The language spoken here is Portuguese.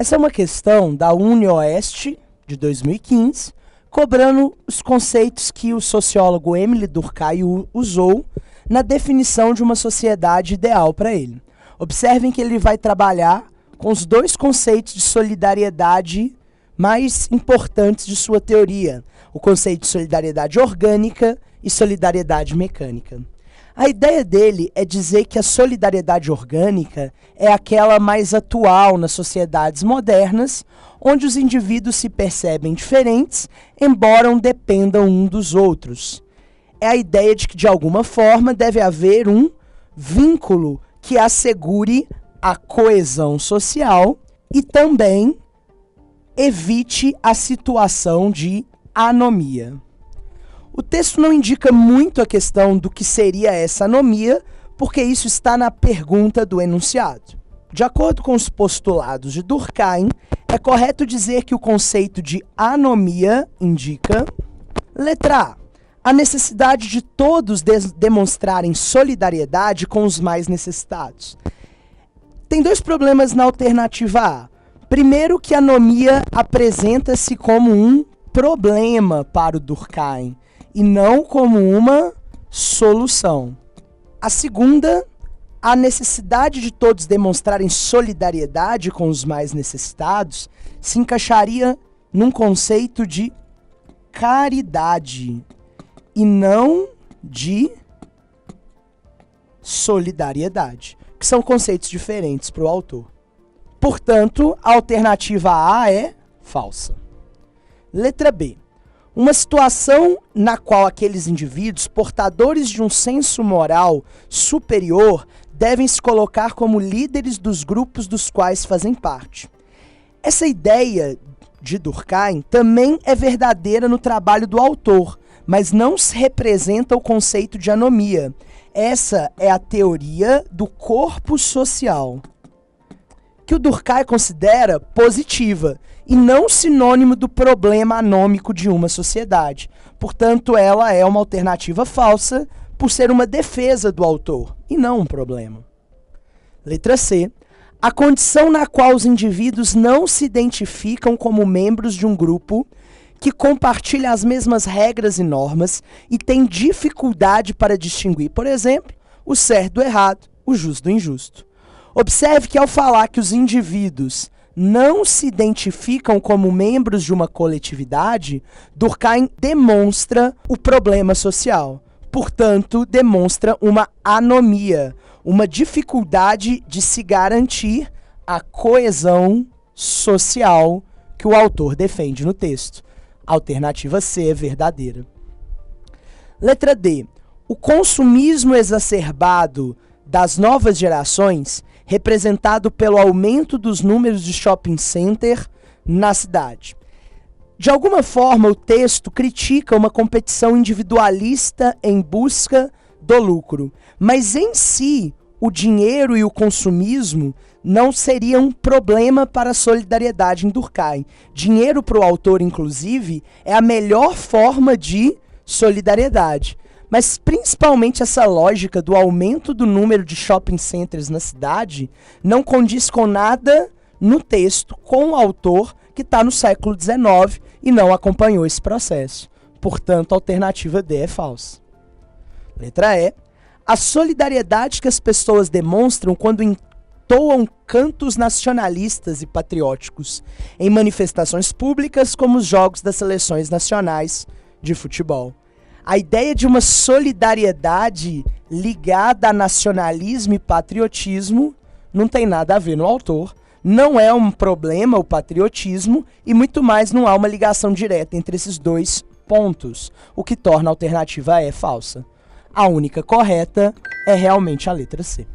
Essa é uma questão da UniOeste, de 2015, cobrando os conceitos que o sociólogo Émile Durkheim usou na definição de uma sociedade ideal para ele. Observem que ele vai trabalhar com os dois conceitos de solidariedade mais importantes de sua teoria, o conceito de solidariedade orgânica e solidariedade mecânica. A ideia dele é dizer que a solidariedade orgânica é aquela mais atual nas sociedades modernas, onde os indivíduos se percebem diferentes, embora dependam um dos outros. É a ideia de que, de alguma forma, deve haver um vínculo que assegure a coesão social e também evite a situação de anomia. O texto não indica muito a questão do que seria essa anomia, porque isso está na pergunta do enunciado. De acordo com os postulados de Durkheim, é correto dizer que o conceito de anomia indica: letra A, a necessidade de todos demonstrarem solidariedade com os mais necessitados. Tem dois problemas na alternativa A. Primeiro, que a anomia apresenta-se como um problema para o Durkheim e não como uma solução. A segunda, a necessidade de todos demonstrarem solidariedade com os mais necessitados se encaixaria num conceito de caridade e não de solidariedade, que são conceitos diferentes para o autor. Portanto, a alternativa A é falsa. Letra B. Uma situação na qual aqueles indivíduos portadores de um senso moral superior devem se colocar como líderes dos grupos dos quais fazem parte. Essa ideia de Durkheim também é verdadeira no trabalho do autor, mas não se representa o conceito de anomia. Essa é a teoria do corpo social, que o Durkheim considera positiva e não sinônimo do problema anômico de uma sociedade. Portanto, ela é uma alternativa falsa por ser uma defesa do autor e não um problema. Letra C. A condição na qual os indivíduos não se identificam como membros de um grupo que compartilha as mesmas regras e normas e tem dificuldade para distinguir, por exemplo, o certo do errado, o justo do injusto. Observe que ao falar que os indivíduos não se identificam como membros de uma coletividade, Durkheim demonstra o problema social. Portanto, demonstra uma anomia, uma dificuldade de se garantir a coesão social que o autor defende no texto. A alternativa C é verdadeira. Letra D. O consumismo exacerbado das novas gerações, representado pelo aumento dos números de shopping center na cidade. De alguma forma, o texto critica uma competição individualista em busca do lucro, mas em si, o dinheiro e o consumismo não seriam um problema para a solidariedade em Durkheim. Dinheiro para o autor, inclusive, é a melhor forma de solidariedade. Mas principalmente essa lógica do aumento do número de shopping centers na cidade não condiz com nada no texto com o autor que está no século XIX e não acompanhou esse processo. Portanto, a alternativa D é falsa. Letra E. A solidariedade que as pessoas demonstram quando entoam cantos nacionalistas e patrióticos em manifestações públicas como os jogos das seleções nacionais de futebol. A ideia de uma solidariedade ligada a nacionalismo e patriotismo não tem nada a ver no autor. Não é um problema o patriotismo e muito mais não há uma ligação direta entre esses dois pontos, o que torna a alternativa E falsa. A única correta é realmente a letra C.